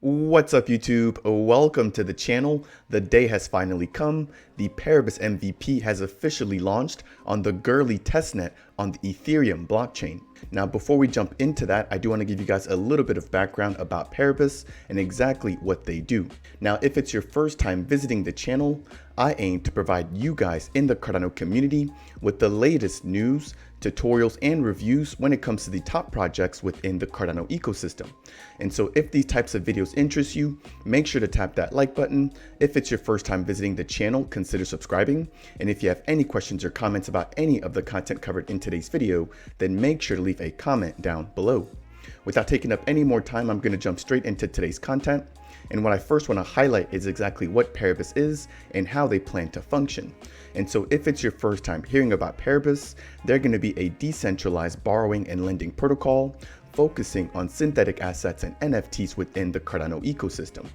What's up YouTube? Welcome to the channel. The day has finally come. The Paribus MVP has officially launched on the Goerli testnet on the Ethereum blockchain. Now before we jump into that, I do want to give you guys a little bit of background about Paribus and exactly what they do. Now if it's your first time visiting the channel, I aim to provide you guys in the Cardano community with the latest news, tutorials, and reviews when it comes to the top projects within the Cardano ecosystem. And so if these types of videos interest you, make sure to tap that like button. If it's your first time visiting the channel, consider subscribing. And if you have any questions or comments about any of the content covered in today's video, then make sure to leave a comment down below. Without taking up any more time, I'm going to jump straight into today's content. And what I first want to highlight is exactly what Paribus is and how they plan to function. And so if it's your first time hearing about Paribus, they're going to be a decentralized borrowing and lending protocol focusing on synthetic assets and NFTs within the Cardano ecosystem.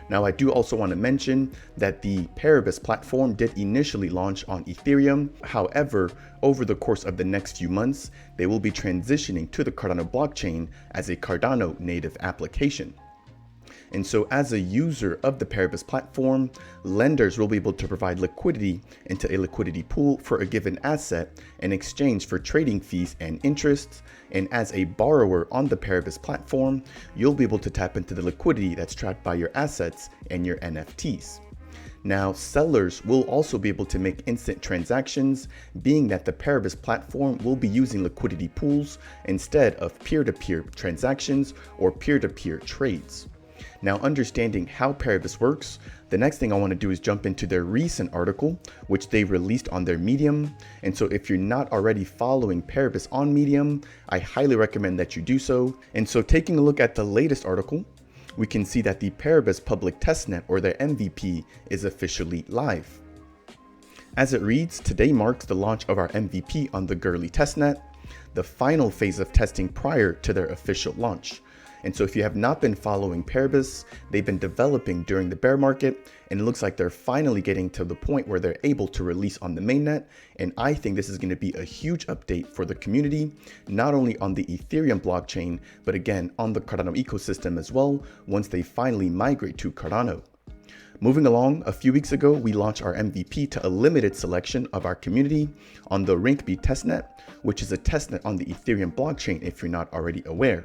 Now, I do also want to mention that the Paribus platform did initially launch on Ethereum. However, over the course of the next few months, they will be transitioning to the Cardano blockchain as a Cardano native application. And so as a user of the Paribus platform, lenders will be able to provide liquidity into a liquidity pool for a given asset in exchange for trading fees and interests. And as a borrower on the Paribus platform, you'll be able to tap into the liquidity that's trapped by your assets and your NFTs. Now, sellers will also be able to make instant transactions, being that the Paribus platform will be using liquidity pools instead of peer-to-peer transactions or peer-to-peer trades. Now, understanding how Paribus works, the next thing I want to do is jump into their recent article, which they released on their Medium. And so if you're not already following Paribus on Medium, I highly recommend that you do so. And so taking a look at the latest article, we can see that the Paribus public testnet, or their MVP, is officially live. As it reads, today marks the launch of our MVP on the Goerli testnet, the final phase of testing prior to their official launch. And so if you have not been following Paribus, they've been developing during the bear market, and it looks like they're finally getting to the point where they're able to release on the mainnet. And I think this is going to be a huge update for the community, not only on the Ethereum blockchain, but again on the Cardano ecosystem as well, once they finally migrate to Cardano. Moving along, a few weeks ago, we launched our MVP to a limited selection of our community on the Repaying testnet, which is a testnet on the Ethereum blockchain if you're not already aware.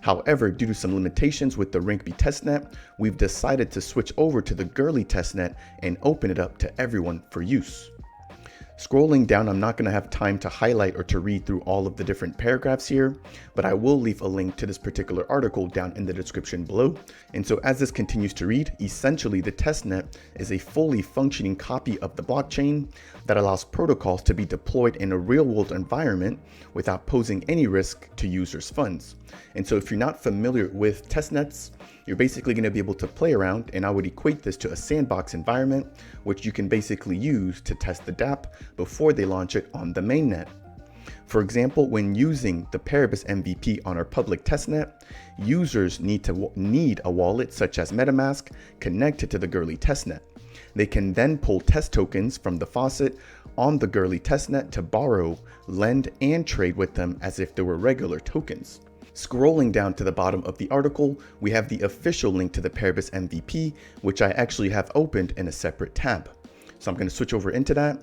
However, due to some limitations with the Repaying testnet, we've decided to switch over to the Goerli testnet and open it up to everyone for use. Scrolling down, I'm not going to have time to highlight or to read through all of the different paragraphs here, but I will leave a link to this particular article down in the description below. And so as this continues to read, essentially the testnet is a fully functioning copy of the blockchain that allows protocols to be deployed in a real-world environment without posing any risk to users' funds. And so if you're not familiar with testnets, you're basically going to be able to play around, and I would equate this to a sandbox environment, which you can basically use to test the Dapp before they launch it on the mainnet. For example, when using the Paribus MVP on our public testnet, users need a wallet such as MetaMask connected to the Goerli testnet. They can then pull test tokens from the faucet on the Goerli testnet to borrow, lend, and trade with them as if they were regular tokens. Scrolling down to the bottom of the article, we have the official link to the Paribus MVP, which I actually have opened in a separate tab. So I'm going to switch over into that.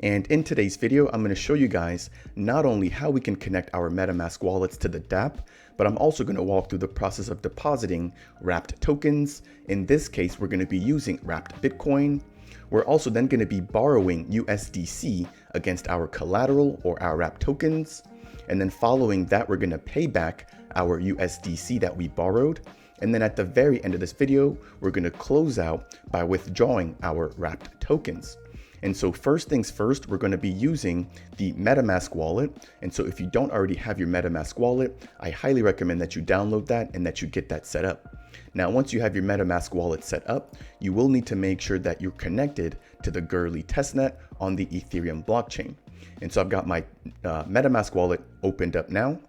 And in today's video, I'm going to show you guys not only how we can connect our MetaMask wallets to the Dapp, but I'm also going to walk through the process of depositing wrapped tokens. In this case, we're going to be using wrapped Bitcoin. We're also then going to be borrowing USDC against our collateral or our wrapped tokens. And then following that, we're going to pay back our USDC that we borrowed. And then at the very end of this video, we're going to close out by withdrawing our wrapped tokens. And so first things first, we're going to be using the MetaMask wallet. And so if you don't already have your MetaMask wallet, I highly recommend that you download that and that you get that set up. Now, once you have your MetaMask wallet set up, you will need to make sure that you're connected to the Goerli testnet on the Ethereum blockchain. And so I've got my MetaMask wallet opened up now.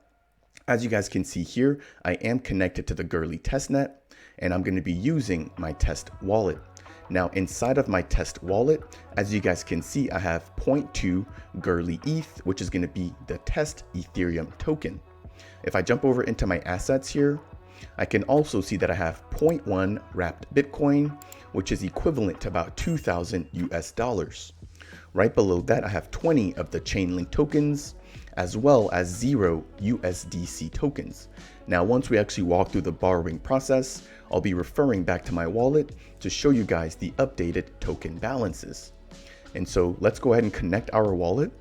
As you guys can see here, I am connected to the Goerli testnet, and I'm going to be using my test wallet. Now inside of my test wallet, as you guys can see, I have 0.2 Goerli ETH, which is going to be the test Ethereum token. If I jump over into my assets here, I can also see that I have 0.1 wrapped Bitcoin, which is equivalent to about 2,000 US dollars. Right below that, I have 20 of the Chainlink tokens, as well as 0 USDC tokens. Now, once we actually walk through the borrowing process, I'll be referring back to my wallet to show you guys the updated token balances. And so let's go ahead and connect our wallet.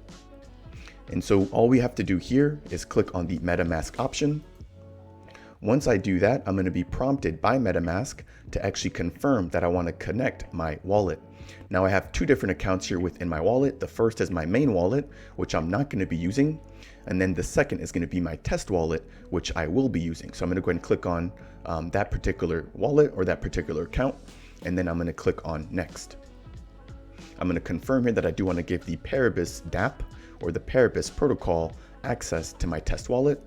And so all we have to do here is click on the MetaMask option. Once I do that, I'm going to be prompted by MetaMask to actually confirm that I want to connect my wallet. Now I have two different accounts here within my wallet. The first is my main wallet, which I'm not going to be using. And then the second is going to be my test wallet, which I will be using. So I'm going to go ahead and click on that particular wallet or that particular account. And then I'm going to click on next. I'm going to confirm here that I do want to give the Paribus Dapp or the Paribus protocol access to my test wallet.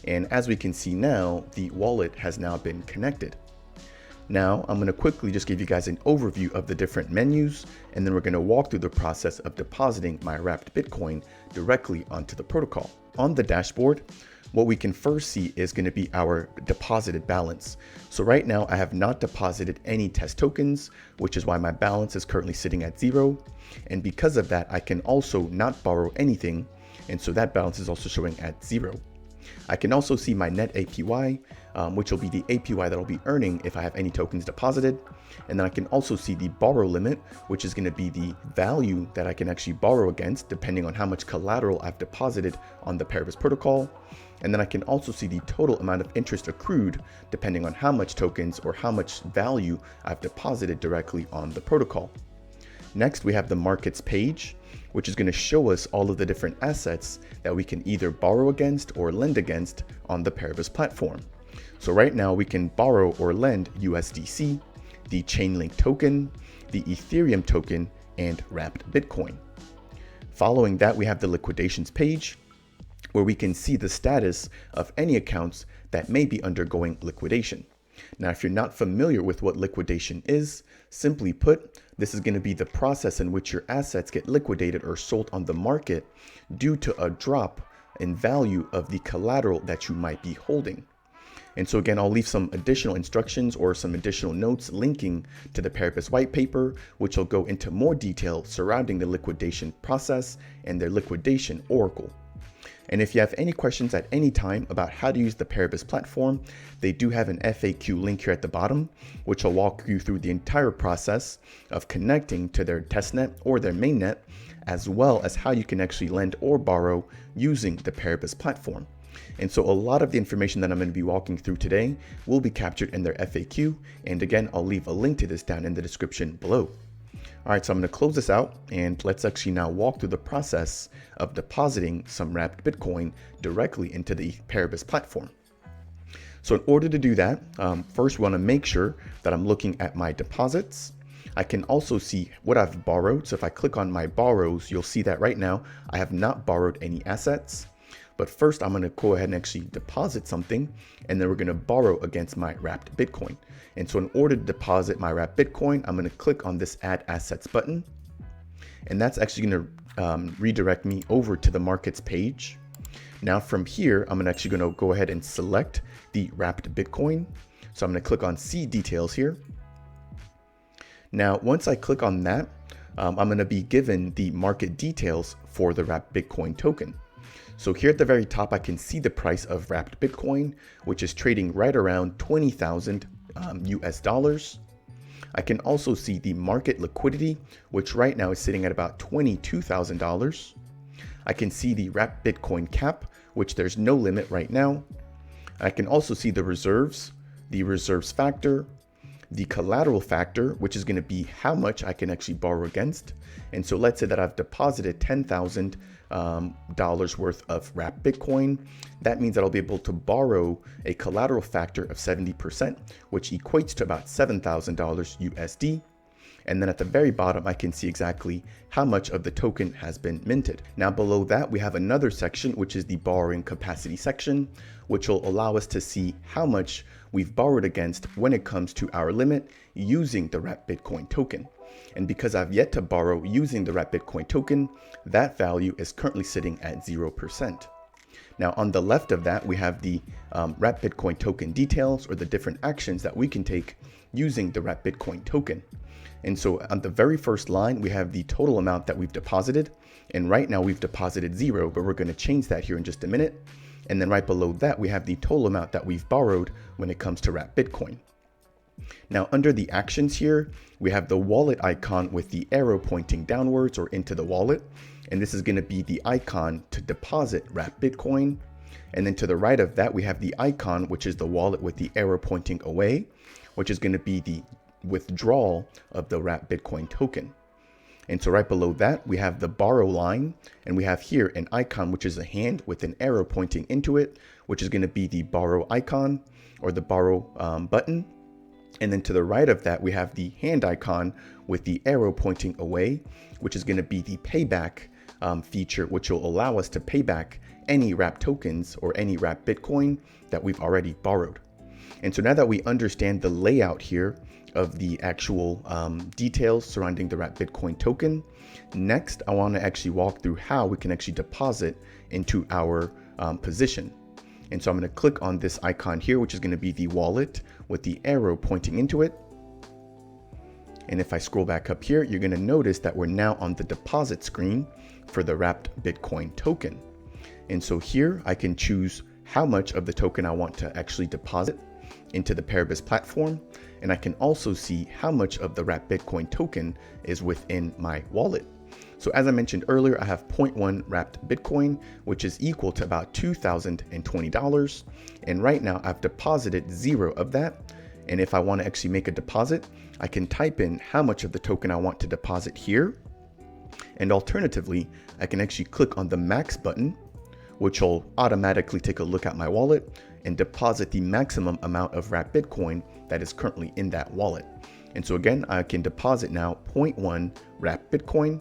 And as we can see now, the wallet has now been connected. Now I'm going to quickly just give you guys an overview of the different menus, and then we're going to walk through the process of depositing my wrapped Bitcoin directly onto the protocol. On the dashboard, what we can first see is going to be our deposited balance. So right now I have not deposited any test tokens, which is why my balance is currently sitting at 0. And because of that, I can also not borrow anything. And so that balance is also showing at 0. I can also see my net APY, which will be the APY that I'll be earning if I have any tokens deposited. And then I can also see the borrow limit, which is going to be the value that I can actually borrow against depending on how much collateral I've deposited on the Paribus protocol. And then I can also see the total amount of interest accrued depending on how much tokens or how much value I've deposited directly on the protocol. Next, we have the markets page, which is going to show us all of the different assets that we can either borrow against or lend against on the Paribus platform. So right now we can borrow or lend USDC, the Chainlink token, the Ethereum token, and wrapped Bitcoin. Following that, we have the liquidations page, where we can see the status of any accounts that may be undergoing liquidation. Now, if you're not familiar with what liquidation is, simply put, this is going to be the process in which your assets get liquidated or sold on the market due to a drop in value of the collateral that you might be holding. And so again, I'll leave some additional instructions or some additional notes linking to the Paribus white paper, which will go into more detail surrounding the liquidation process and their liquidation oracle. And if you have any questions at any time about how to use the Paribus platform, they do have an FAQ link here at the bottom, which will walk you through the entire process of connecting to their testnet or their mainnet, as well as how you can actually lend or borrow using the Paribus platform. And so a lot of the information that I'm going to be walking through today will be captured in their FAQ. And again, I'll leave a link to this down in the description below. All right, so I'm going to close this out and let's actually now walk through the process of depositing some wrapped Bitcoin directly into the Paribus platform. So in order to do that, first we want to make sure that I'm looking at my deposits. I can also see what I've borrowed. So if I click on my borrows, you'll see that right now I have not borrowed any assets. But first I'm going to go ahead and actually deposit something, and then we're going to borrow against my wrapped Bitcoin. And so in order to deposit my wrapped Bitcoin, I'm going to click on this add assets button. And that's actually going to redirect me over to the markets page. Now from here, I'm actually going to go ahead and select the wrapped Bitcoin. So I'm going to click on see details here. Now, once I click on that, I'm going to be given the market details for the wrapped Bitcoin token. So here at the very top, I can see the price of wrapped Bitcoin, which is trading right around 20,000 US dollars. I can also see the market liquidity, which right now is sitting at about $22,000. I can see the wrapped Bitcoin cap, which there's no limit right now. I can also see the reserves factor, the collateral factor, which is going to be how much I can actually borrow against. And so let's say that I've deposited $10,000 worth of wrapped Bitcoin. That means that I'll be able to borrow a collateral factor of 70%, which equates to about $7,000 USD. And then at the very bottom, I can see exactly how much of the token has been minted. Now below that, we have another section, which is the borrowing capacity section, which will allow us to see how much we've borrowed against when it comes to our limit using the Wrapped Bitcoin token. And because I've yet to borrow using the Wrapped Bitcoin token, that value is currently sitting at 0%. Now on the left of that, we have the Wrapped Bitcoin token details, or the different actions that we can take using the Wrapped Bitcoin token. And so on the very first line, we have the total amount that we've deposited. And right now we've deposited 0, but we're going to change that here in just a minute. And then right below that, we have the total amount that we've borrowed when it comes to Wrapped Bitcoin. Now under the actions here, we have the wallet icon with the arrow pointing downwards or into the wallet. And this is going to be the icon to deposit Wrapped Bitcoin. And then to the right of that, we have the icon, which is the wallet with the arrow pointing away, which is going to be the withdrawal of the Wrapped Bitcoin token. And so right below that, we have the borrow line, and we have here an icon, which is a hand with an arrow pointing into it, which is going to be the borrow icon or the borrow button. And then to the right of that, we have the hand icon with the arrow pointing away, which is going to be the payback feature, which will allow us to pay back any Wrapped tokens or any Wrapped Bitcoin that we've already borrowed. And so now that we understand the layout here of the actual details surrounding the Wrapped Bitcoin token, next I want to actually walk through how we can actually deposit into our position. And so I'm going to click on this icon here, which is going to be the wallet with the arrow pointing into it. And if I scroll back up here, you're going to notice that we're now on the deposit screen for the Wrapped Bitcoin token. And so here I can choose how much of the token I want to actually deposit into the Paribus platform. And I can also see how much of the Wrapped Bitcoin token is within my wallet. So as I mentioned earlier, I have 0.1 Wrapped Bitcoin, which is equal to about $2,020. And right now I've deposited 0 of that. And if I want to actually make a deposit, I can type in how much of the token I want to deposit here. And alternatively, I can actually click on the max button, which will automatically take a look at my wallet and deposit the maximum amount of Wrapped Bitcoin that is currently in that wallet. And so again, I can deposit now 0.1 Wrapped Bitcoin.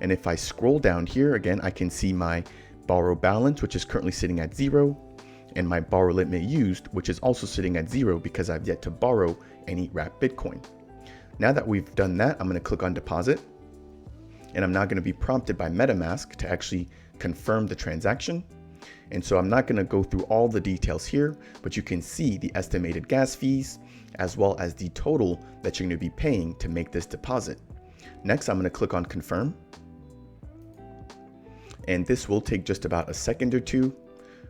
And if I scroll down here, again, I can see my borrow balance, which is currently sitting at 0, and my borrow limit used, which is also sitting at 0 because I've yet to borrow any Wrapped Bitcoin. Now that we've done that, I'm going to click on deposit, and I'm now going to be prompted by MetaMask to actually confirm the transaction. And so I'm not going to go through all the details here, but you can see the estimated gas fees as well as the total that you're going to be paying to make this deposit. Next, I'm going to click on confirm. And this will take just about a second or two.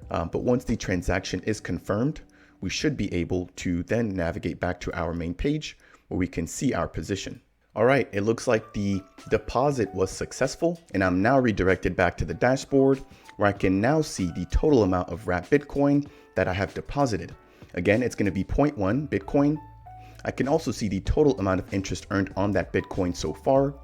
But once the transaction is confirmed, we should be able to then navigate back to our main page where we can see our position. All right, it looks like the deposit was successful, and I'm now redirected back to the dashboard where I can now see the total amount of Wrapped Bitcoin that I have deposited. Again, it's going to be 0.1 Bitcoin. I can also see the total amount of interest earned on that Bitcoin so far,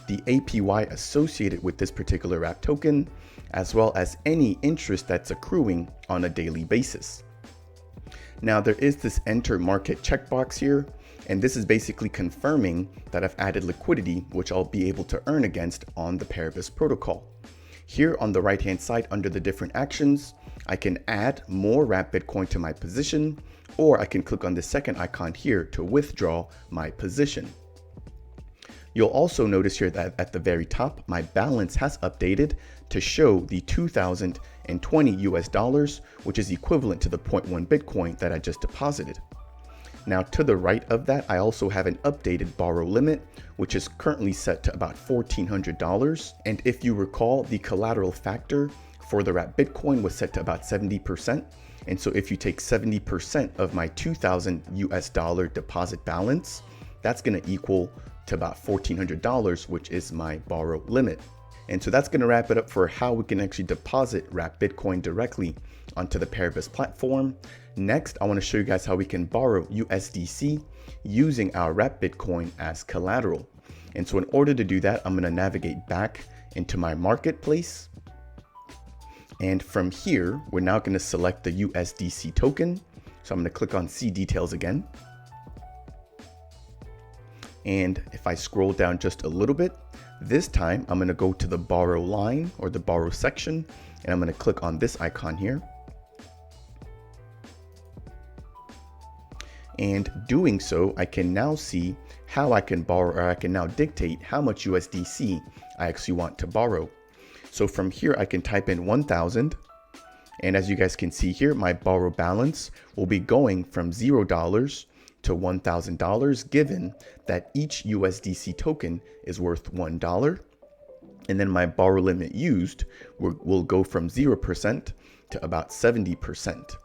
the APY associated with this particular Wrapped token, as well as any interest that's accruing on a daily basis. Now there is this enter market checkbox here, and this is basically confirming that I've added liquidity, which I'll be able to earn against on the Paribus protocol. Here on the right hand side under the different actions, I can add more Wrapped Bitcoin to my position, or I can click on the second icon here to withdraw my position. You'll also notice here that at the very top, my balance has updated to show the $2,020 which is equivalent to the 0.1 Bitcoin that I just deposited. Now to the right of that, I also have an updated borrow limit, which is currently set to about $1,400. And if you recall, the collateral factor for the Wrapped Bitcoin was set to about 70%. And so if you take 70% of my $2,000 deposit balance, that's going to equal to about $1,400, which is my borrow limit. And so that's going to wrap it up for how we can actually deposit Wrapped Bitcoin directly onto the Paribus platform. Next, I want to show you guys how we can borrow USDC using our Wrapped Bitcoin as collateral. And so in order to do that, I'm going to navigate back into my marketplace. And from here, we're now going to select the USDC token. So I'm going to click on see details again. And if I scroll down just a little bit, this time I'm going to go to the borrow line or the borrow section, and I'm going to click on this icon here. And doing so, I can now see how I can borrow, or I can now dictate how much USDC I actually want to borrow. So from here, I can type in 1,000. And as you guys can see here, my borrow balance will be going from $0 to $1,000, given that each USDC token is worth $1. And then my borrow limit used will go from 0% to about 70%.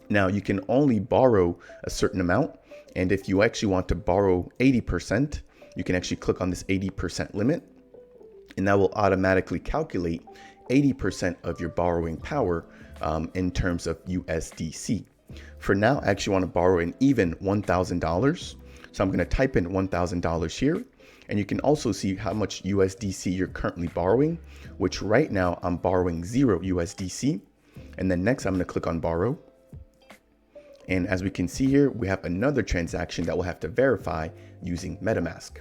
Now you can only borrow a certain amount. And if you actually want to borrow 80%, you can actually click on this 80% limit, and that will automatically calculate 80% of your borrowing power in terms of USDC. For now, I actually want to borrow an even $1,000. So I'm going to type in $1,000 here. And you can also see how much USDC you're currently borrowing, which right now I'm borrowing 0 USDC. And then next I'm going to click on borrow. And as we can see here, we have another transaction that we'll have to verify using MetaMask.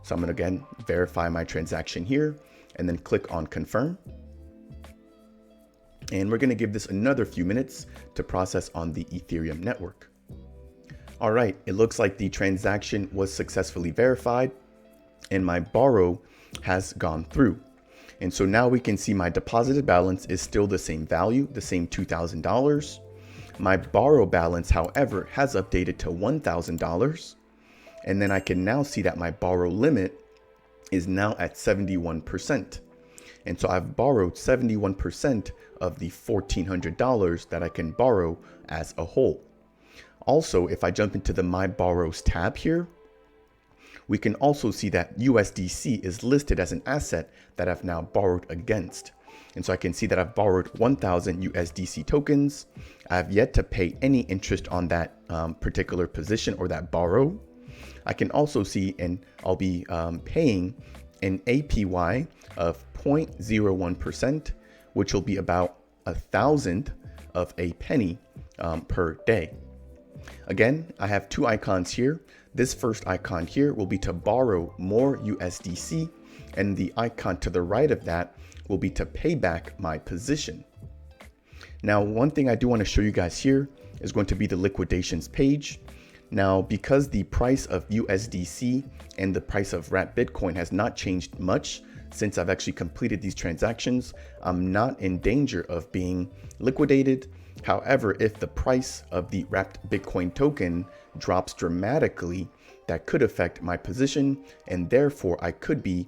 So I'm going to again verify my transaction here and then click on confirm. And we're going to give this another few minutes to process on the Ethereum network. All right, it looks like the transaction was successfully verified and my borrow has gone through. And so now we can see my deposited balance is still the same value, the same $2,000. My borrow balance, however, has updated to $1,000. And then I can now see that my borrow limit is now at 71%. And so I've borrowed 71% of the $1,400 that I can borrow as a whole. Also, if I jump into the My Borrows tab here, we can also see that USDC is listed as an asset that I've now borrowed against. And so I can see that I've borrowed 1,000 USDC tokens. I have yet to pay any interest on that particular position or that borrow. I can also see, and I'll be paying an APY of 0.01%, which will be about 1,000 of a penny per day. Again, I have two icons here. This first icon here will be to borrow more USDC, and the icon to the right of that will be to pay back my position. Now, one thing I do want to show you guys here is going to be the liquidations page. Now, because the price of USDC and the price of wrapped Bitcoin has not changed much since I've actually completed these transactions, I'm not in danger of being liquidated. However, if the price of the wrapped Bitcoin token drops dramatically, that could affect my position, and therefore I could be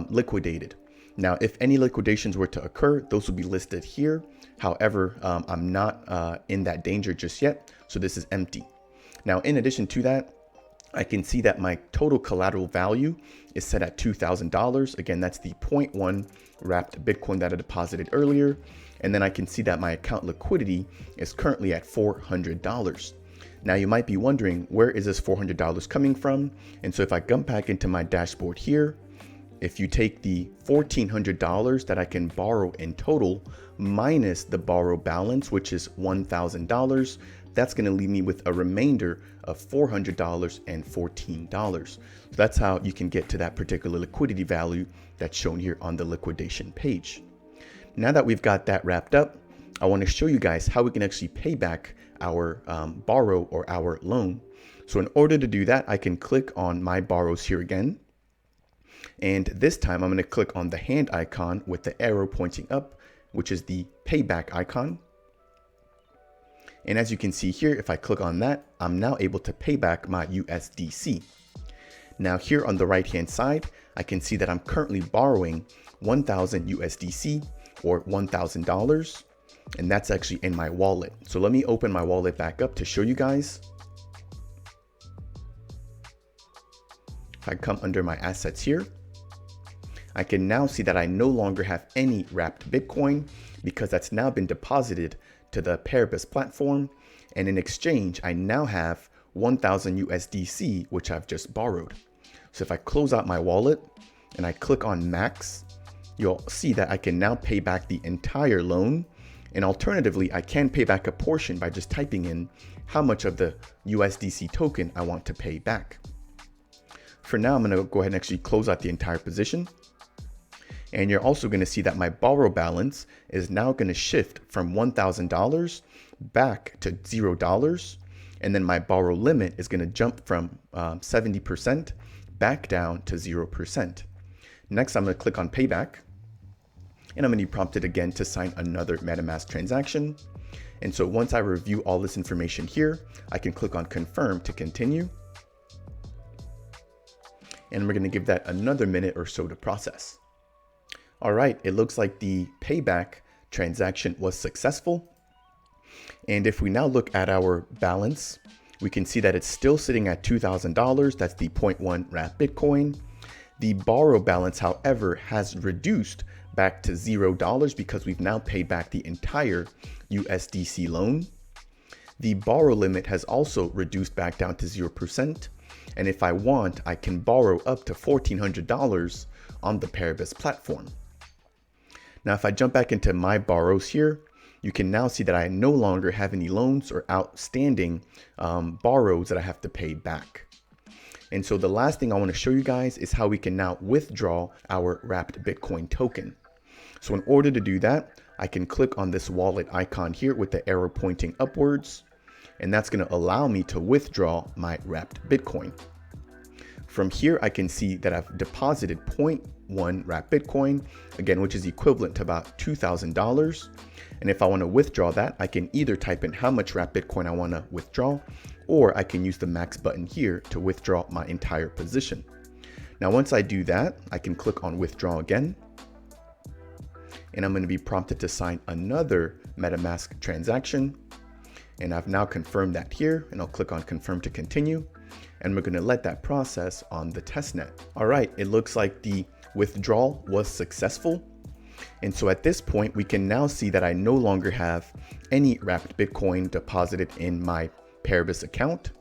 liquidated. Now, if any liquidations were to occur, those will be listed here. However, I'm not in that danger just yet, so this is empty. Now, in addition to that, I can see that my total collateral value is set at $2,000. Again, that's the 0.1 wrapped Bitcoin that I deposited earlier. And then I can see that my account liquidity is currently at $400. Now, you might be wondering, where is this $400 coming from? And so if I come back into my dashboard here, if you take the $1,400 that I can borrow in total minus the borrow balance, which is $1,000, that's going to leave me with a remainder of $400.14. So that's how you can get to that particular liquidity value that's shown here on the liquidation page. Now that we've got that wrapped up, I want to show you guys how we can actually pay back our borrow or our loan. So in order to do that, I can click on My Borrows here again. And this time I'm going to click on the hand icon with the arrow pointing up, which is the payback icon. And as you can see here, if I click on that, I'm now able to pay back my USDC. Now here on the right hand side, I can see that I'm currently borrowing 1,000 USDC or $1,000. And that's actually in my wallet. So let me open my wallet back up to show you guys. If I come under my assets here, I can now see that I no longer have any wrapped Bitcoin because that's now been deposited to the Paribus platform. And in exchange, I now have 1,000 USDC, which I've just borrowed. So if I close out my wallet and I click on max, you'll see that I can now pay back the entire loan. And alternatively, I can pay back a portion by just typing in how much of the USDC token I want to pay back. For now, I'm going to go ahead and actually close out the entire position. And you're also going to see that my borrow balance is now going to shift from $1,000 back to $0. And then my borrow limit is going to jump from 70% back down to 0%. Next, I'm going to click on payback. And I'm going to be prompted again to sign another MetaMask transaction. And so once I review all this information here, I can click on confirm to continue. And we're going to give that another minute or so to process. All right, it looks like the payback transaction was successful. And if we now look at our balance, we can see that it's still sitting at $2,000. That's the 0.1 wrapped Bitcoin. The borrow balance, however, has reduced back to $0 because we've now paid back the entire USDC loan. The borrow limit has also reduced back down to 0%. And if I want, I can borrow up to $1,400 on the Paribus platform. Now, if I jump back into my borrows here, you can now see that I no longer have any loans or outstanding borrows that I have to pay back. And so the last thing I want to show you guys is how we can now withdraw our wrapped Bitcoin token. So in order to do that, I can click on this wallet icon here with the arrow pointing upwards, and that's going to allow me to withdraw my wrapped Bitcoin. From here, I can see that I've deposited 0.1 wrapped Bitcoin, again, which is equivalent to about $2,000. And if I want to withdraw that, I can either type in how much wrapped Bitcoin I want to withdraw, or I can use the max button here to withdraw my entire position. Now, once I do that, I can click on withdraw again. And I'm going to be prompted to sign another MetaMask transaction. And I've now confirmed that here, and I'll click on confirm to continue. And we're going to let that process on the testnet. All right, it looks like the withdrawal was successful. And so at this point, we can now see that I no longer have any wrapped Bitcoin deposited in my Paribus account.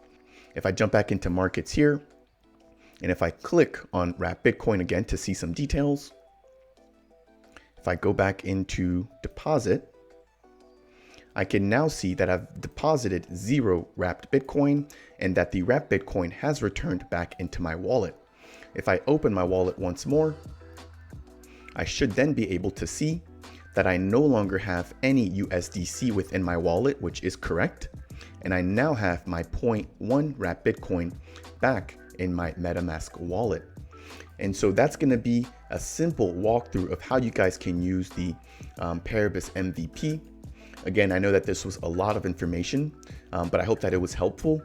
If I jump back into markets here, and if I click on wrapped Bitcoin again to see some details, if I go back into deposit, I can now see that I've deposited 0 wrapped Bitcoin and that the wrapped Bitcoin has returned back into my wallet. If I open my wallet once more, I should then be able to see that I no longer have any USDC within my wallet, which is correct. And I now have my 0.1 wrapped Bitcoin back in my MetaMask wallet. And so that's going to be a simple walkthrough of how you guys can use the Paribus MVP. Again, I know that this was a lot of information, but I hope that it was helpful.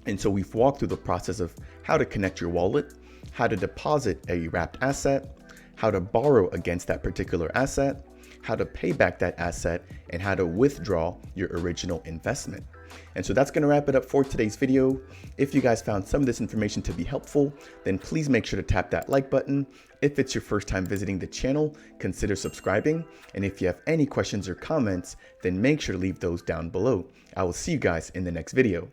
And so we've walked through the process of how to connect your wallet, how to deposit a wrapped asset, how to borrow against that particular asset, how to pay back that asset, and how to withdraw your original investment. And so that's going to wrap it up for today's video. If you guys found some of this information to be helpful, then please make sure to tap that like button. If it's your first time visiting the channel, consider subscribing. And if you have any questions or comments, then make sure to leave those down below. I will see you guys in the next video.